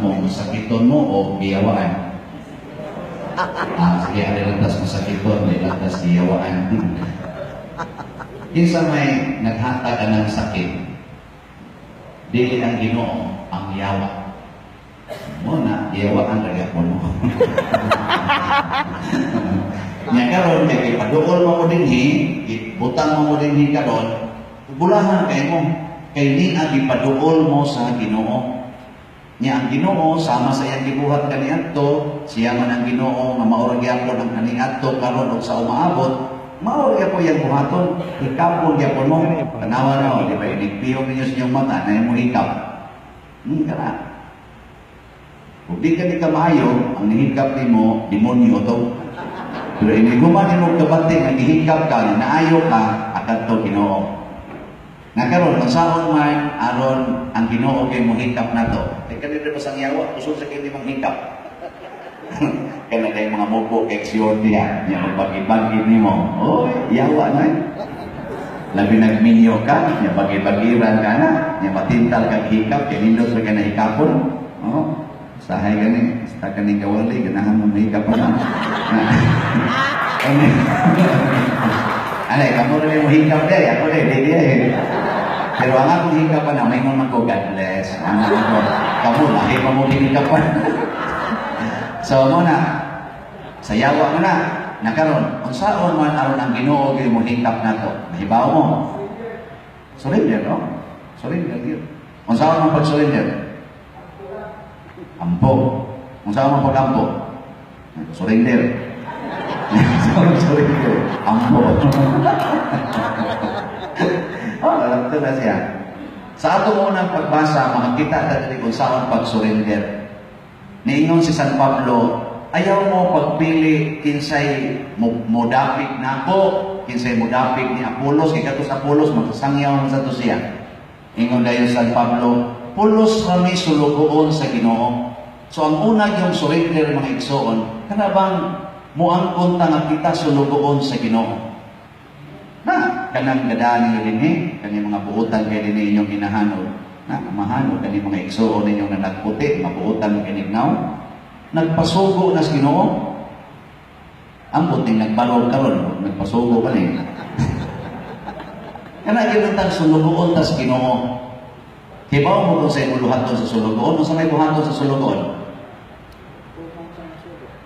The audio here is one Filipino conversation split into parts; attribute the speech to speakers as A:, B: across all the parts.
A: mo, masakiton mo o biyawaan? Sige, alilantas masakiton, alilantas biyawaan. Kinsa may naghatag ka ng sakit, dili ang Ginoo ang yawa. Muna, yawaan lagi ako mo. Nya karon kay ipaduol mo dinhi, ibutang mo dinhi karon, bulahan kay mo. Kay ni ang ipaduol mo sa Ginoo. Nya ang Ginoo sama sa iyang gibuhat kaniadto, siya man ang Ginoo nga maura gyapon ang kaniadto karon ug sa umaabot. Maor ya po yung buhaton, hikapon ya po mo. Tanawa na, di ba, inigpiyong ninyo sa inyong mata na yung hikap. Ka na. Kung di ka ni kamayo, ang nihikap ni mo, demonyo to. Pero iniguman ni mo kabating, ang ihikap ka, naayo ka, akad to Ginoo. Nakaroon, kung saan man, aron ang Ginoo kay mo hikap na to. Kaya kanina pa sang yawa, usul sa kini mang hikap. Kaya na mga mupo kay siyon niya, niya magpag-ibagin ni mo. Oy, yawa na eh. Labi nagminyo ka, niya pag-ibagiran ka na, niya matintal kang hikap, kaya nindot sa ka na hikapon. Oh, sahay ka ni, basta ka ni kawali, ganahan mo na hikap na. Ano, kamu rin mo hikap day, ako day, day day. Pero ang akong hikap na, may mga ko, God bless. Kamu, lahi pa mo hinikapan. So muna, sa yawa mo na, nakaroon, kung saan man aron ang Ginoo kay mo hikap na to, mahibaw mo. Surrender, no? Surrender yun. Kung saan man pag-surrender, ampo. Kung saan man pag-ampo, surrender. Surrender, ampo. Alam ito na siya. Sa ato munang pagbasa, makikita natin kung saan pag-surrender. Niingon si San Pablo, ayaw mo pagpili kinsay modapik na ako, kinsay modapik ni Apolos, kay katos Apolos, magsasangyaw mo sa to siya. Ingon dayon San Pablo, pulos kami sulugoon sa Ginoo. So ang una yung surrender mga igsoon, kana bang muangkon ta nga kita sulugoon sa Ginoo? Na, kanang gadaan ninyo din kanang mga buutan kay din inyong hinahanod. Na, mahanod kani mga igsoon ninyong na nagputi, mabuutan kinignaw, nagpasugo na sa Ginoo. Ang puting nagbalog karon, nagpasugo pa ni. Kana ginutang sulugoon ta sa Ginoo. Hibaw mo kung sa imuluhaton sa sulugoon, o sa may buhaton sa sulugoon.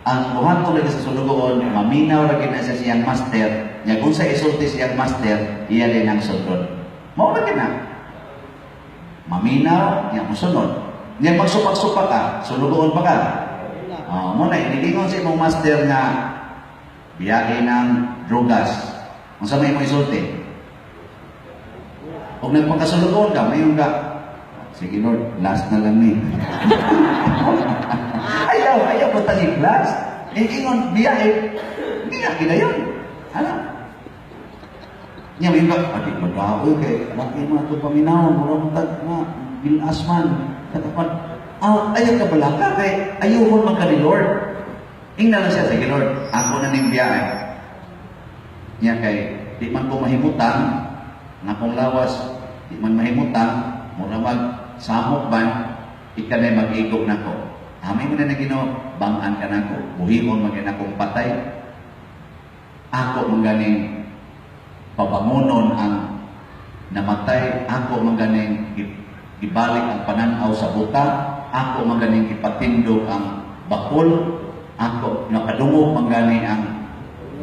A: Ang buhaton lagi sa sulugoon, maminaw lagi na sa siyang master, niya kung sa isulti siyang master, iya din ang sudron. Mao lagi na. Maminaw, niya musunod. Niya magsupak-supak ka, sulugoon pa ka. Muna, inigingon sa imong master nga biyahe ng drogas. Kung sa may mo isulti. Kung nagpagkasulugoon ka, mayon ka. Sige Lord, last na lang ni. ayaw po tani last. Inigingon, biyahe. Hindi nga, ginayon. Ano? Nya may iba, adik magdaoy kay laki mo ito paminawon, mura matag na bilasman, katapan, ayaw ka balaka kay ayuhon man ka ni Lord. Ingnan lang siya, sige Lord, ako na ning biyahe. Nya kay, di man ko mahimutan, na kong lawas, di man mahimutan, mura mag-samok ban, ikanay mag-igog na ko. Amay mo na Ginoo, bangan ka na ko, buhihon magin akong patay. Ako mong ganing pabangonon ang namatay, ako maganing ibalik ang pananaw sa buta, ako maganing ipatindog ang bakol, ako nakadungog magani ang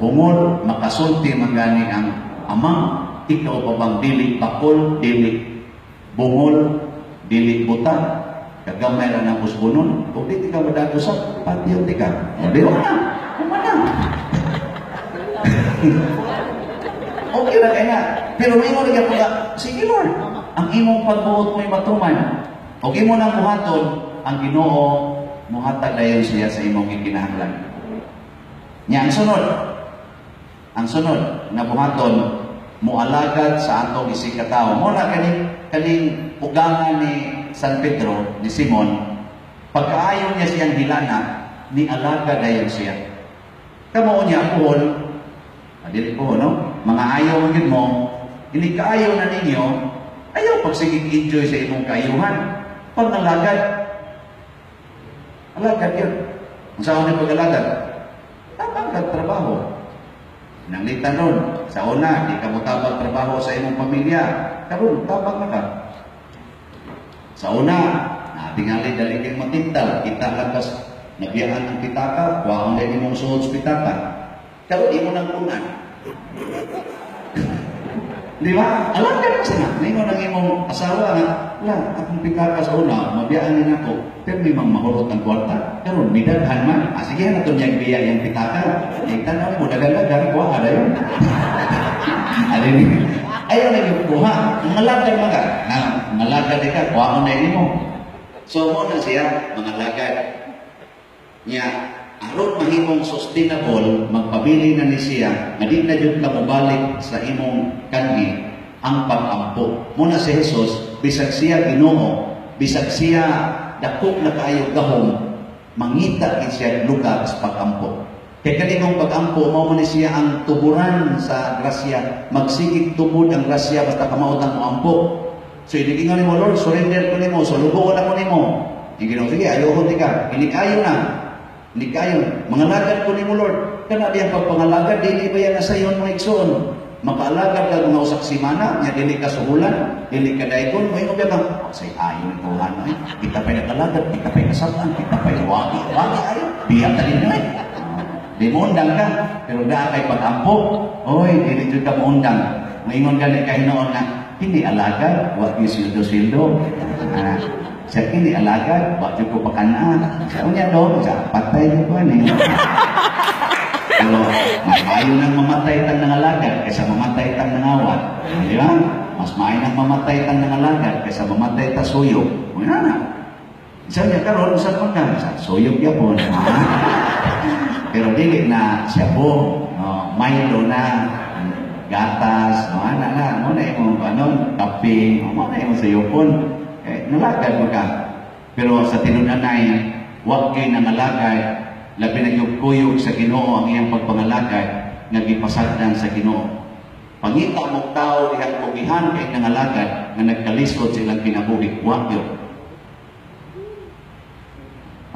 A: bungol, makasulti magani ang amang, ikaw pa bang dili bakol, dili bungol, dili buta, kagamay lang ang busbunon, kung di ka madagusap, patiyot ka. O di ba na? Kumana. Okay na kaya. Pero may mo rin ka, sige Lord, ang imong pagbuot mo'y matuman. Okay mo nang buhaton, ang Ginoo, muhatag dayon siya sa imong gikinahanglan. Nya ang sunod, na buhaton, mualagad sa atong isikataw. Muna kaning ugangan ni San Pedro, ni Simon, pagkaayon niya siyang hilana, ni alaga dayon siya. Kamo niya po, adil po, no? Mga ayaw magin mo, hindi kaayaw na ninyo, ayaw pagsigig enjoy sa imong kaayuhan. Pag nalagad, Alagad yun. Kung saan ang pag-alagad? Tabang trabaho. Nanglitan ron. Sa una, di ka mo tabang trabaho sa imong pamilya. Karon, tabang na ka. Sa una, natingali dali kang matintal. Kita lakas, nabiyaan ang pitaka, waong din imong suod sa pitaka. Karon, di mo nang punan. Di ba? Alam ka na sana. Ngayon ang imong asawa na, akong pitaka sa una, mabiyaan din ako. Pero may mga mahulot ng kwarta. Karon, midaghan man. Sige na ito niyang biya yung pitaka. Tanaw mo, nagalagan ko, ada yun. Ayaw na yung kuha. Malagad mga. Malagad ka, kuha mo na yun mo. So, mo na siya, mga lagad. Niya, aron mahimong sustainable, magpabili na ni siya, na di na yun ka mabalik sa imong kanhi, ang pag-ampo. Muna si Jesus, bisag siya Ginoo, bisag siya dakop na kayo gahom, mangita din siya lugar sa pag-ampo. Kaya kanimong pag-ampo, mao man siya ang tuburan sa grasya, magsigig tubod ang grasya basta kamautang mo ampo. So, inigingan ni mo, Lord, surrender ko ni mo, so lubuan ako ni mo. Ginoo, sige, ayoko di ka, hindi kayo na. Hindi kayo, mga lagad ko ni mo, Lord. Kana di ang pagpangalagad, dili ba yan nasa iyon mga igsoon? Mapaalagad ka mga usak simana, nga dili ka suhulan, dili ka daikon, may mo ba? Say, ayaw ni Tuhan, ay. Kita pa'y nakalagad, kita pa'y nasatan, kita pa'y wagi, ayaw. Biyak ka din na eh. Di mo undang ka, pero daan kay pag-ampo. Oy, dili dito ka mo undang. Maingon ka ni kahinoon na, hindi alagad, wag yung sildo-sildo. Sa kini alagad, wag yung ko pakanaan. Sa unya doon, sa patay yung ko eh. Pero, mas maayo nang mamatay tang nangalagad kaysa mamatay tang nangawan. Di ba? Mas maayo nang mamatay tang nangalagad kaysa mamatay ta suyog. Wala na. Isa niya karon sa pagkan, sa suyog niya po. Pero dili na siya po, Milo na, gatas, ano na, mo na yung kape, mo na yung sayopon. Nalagad mo ka. Pero sa tinunanay, huwag kayo nangalagad, labi na yung kuyog sa Ginoo ang iyang pagpangalagad, nagipasagdan sa Ginoo. Pangita mong tao, dihang kumihan kay nangalagad, na nagkalisod silang kinabuhi, huwag yun.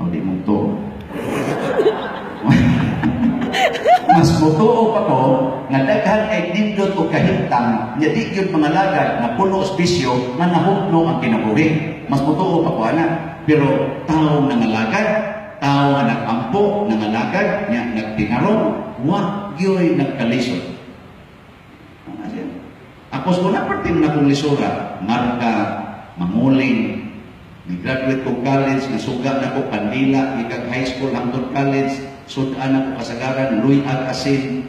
A: Di mong to. Mas mutuo pa ko, nga daghan ay nindot o kahintang, nga di yun mga lagad na puno bisyo, na nahukno ang kinabuhi. Mas mutuo pa ko, anak. Pero tao nangalagad, tao nga nag-ampo, nangalagad, nga nagtinarong, wag yo'y nagkalisod. Ako ko na parting na kong lisura, marka, manguling, graduate kong college, nasuga na ko Pandila, ikag high school hangtod college, sudan ako kasagaran, luy ag asin,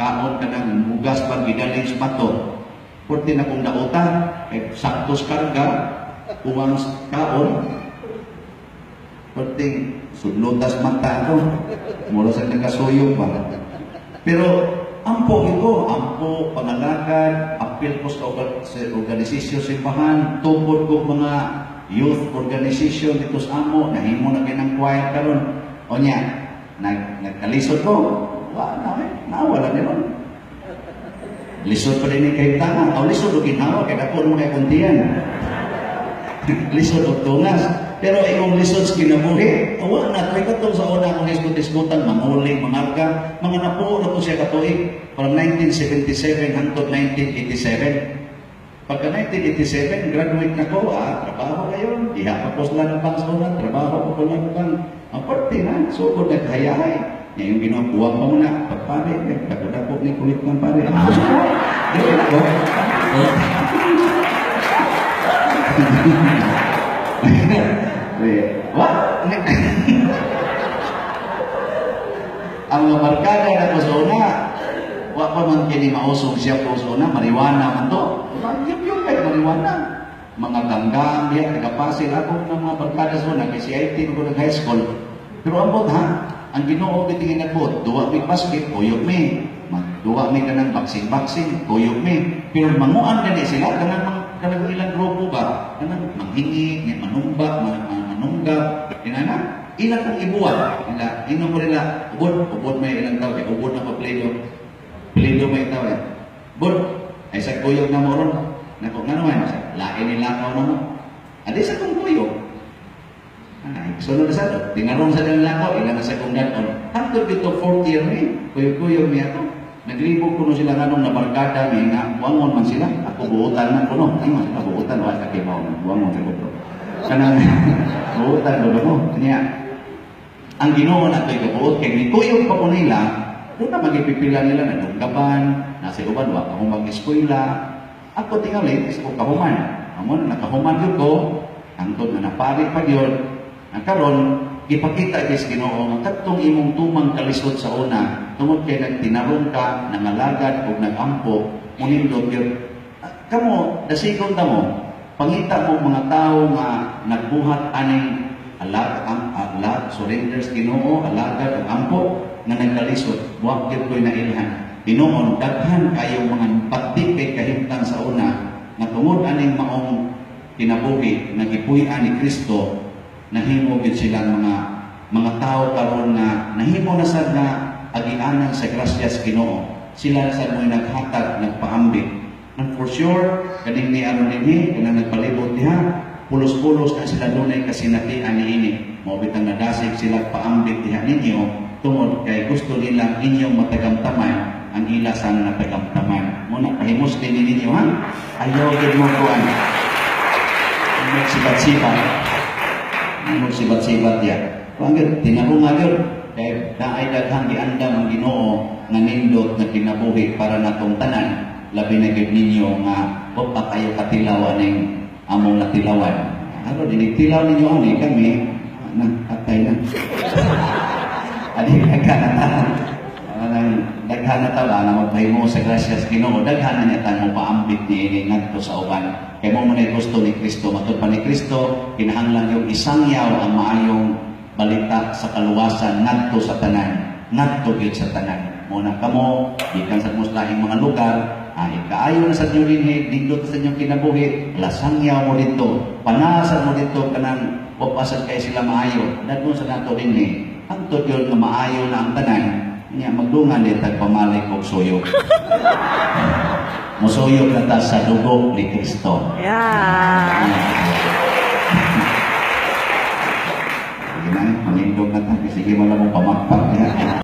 A: kaon ka ng mugas pag gidaling sa bato. Pwede na kong nauta, saktos karga, umang kaon, pwede sudlotas mata ako, mula sa nagkasuyog pa. Pero, ampo ito, ampo, pangalagad, apil ko sa organisasyon simbahan, tupod ko mga youth organization dito sa amo, nahimo na kinang choir karon. O niya, nagkalisod ko, nawala din ron. Lisod pa rin yung kahintanga, o lisod o ginawa, kaya ako naman kaya kuntiyan. Lisod o tungas. Pero yung lisod sa kinabuhi, wala na, try ka sa una akong isgot-isgotan, manguling, mangarga, mga napuo na po siya katuig, from 1977 hangtod 1987. Pagka 1987, graduate na ko, trabaho ngayon, diha pa po sila ng pangsunan, trabaho po lang bang, parte na, so kung naghayahay, yung ginawa mo muna, pagpare, nagkakadakot ni kulit ng pare. Gawin ko. What? Ang markada na po sa una, wa pa man kini mausog siya po sa una, mariwana man to. Yung kay mariwana. Mga ganggang, diya, nagkapasil ako ng mga barkada sa una, kasi IT ko nag-high school. Pero ambot ha, ang Ginoo bitingin na po, duwa may basket, tuyok may. Duwa may kanang baksing-baksing, tuyok may. Pero manguan ka sila, kanang ilang grupo ba? Kanang manghingi, manumba, manunggab, inana. Ilan kong ibuwan, inom ko nila, ubod may ilang tao, ubod na pa-plido. Plido may tao eh. Bud, ay sa kuyog na mo ron. Nako, nga naman, lain nila ako na mo. Adi sa kong kuyog. Ay, Sunod sa ito, tinarong sa ng lakaw, ilan na sa kong ganon. Hangtod dito 4th year ni, kuyog-kuyog niya ito. Naglibog ko sila nga nung nabarkada, may nga, buwangon man sila. Ako buutan man ko no. Ay mo sila buutan, wala kakibaw, buwangon sa ko. Kanang buutan ko mo. Kanya, ang Ginoo na ito'y kabuot, kaya nikuyog pa po nila, doon na magipipila nila na dunggaban, nasa uban, wala akong mag-eskwela. Ako tingali, isa ko kahuman. Amon, nakahuman yun ko, hangtod na napari pa yun, nagkaroon, ipakita guys Ginoo ang katong imong tumang kalisod sa una tungod kay nagtinarong ka, nangalagad o nagampo, munindot yun. Kamo, dasigon ta mo, pangita mo mga tao nga nagbuhat aning surrenders Ginoo, alagad o ampo nga nagkalisod, buwag yun ko'y nailhan. Ginoo, daghan kayo mga pati kay kahimtang sa una, na tungod aning maong kinabuhi, nagipuy-an ni Kristo, nahimo gid silang mga tao karon na nahimo na sad na agianan sa grasyas Ginoo. Sila sad mo'y naghatag, nagpaambit. And for sure, kaning ni aron dinhi, kanang nagpalibot diha, pulos-pulos na sila dunay kasinatian niini. Mao bitang nadasig sila paambit diha ninyo tungod kay gusto nila inyong matagamtaman ang ila sa natagamtaman. Muna pahimos din ninyo ha. Ayaw gid mo kuan. Magsibat-sibat. Magsibat-sibat ya. Kung agad, tinarong agad. Kaya naay daghang giandam ang Ginoo nga nindot na kinabuhi para natong tanan. Labi na gid ninyo nga wa pa kayo katilawan ning among natilawan. Ano dinitilaw ninyo ani kami nagpatay na. Adi nagkanatan. Daghan na tala na magpahimo sa grasyas Ginoo, daghan na niya tanong paambit ni ngadto sa uban. Kaya mo man gusto ni Kristo, matud pa ni Kristo, kinahanglan yung isangyaw ang maayong balita sa kaluwasan ngadto sa tanan, ngadto gyud sa tanan. Muna kamo, gikan sa muslahing mga lugar, kaayo na sa inyo dinhi, dindot sa inyong kinabuhi, lasangyaw mo dito, panasan mo dito kanang wapasan kay sila maayo. Dadto sa nato dinhi, hangtod yun nga maayo na ang tanan. Niya magdungan din tagpamalik og suyok. Musuyok na ta sa dugo ni Kristo.
B: Yeah.
A: Sige na, manindog na ta. Sige mo lang mong pamakpak niya.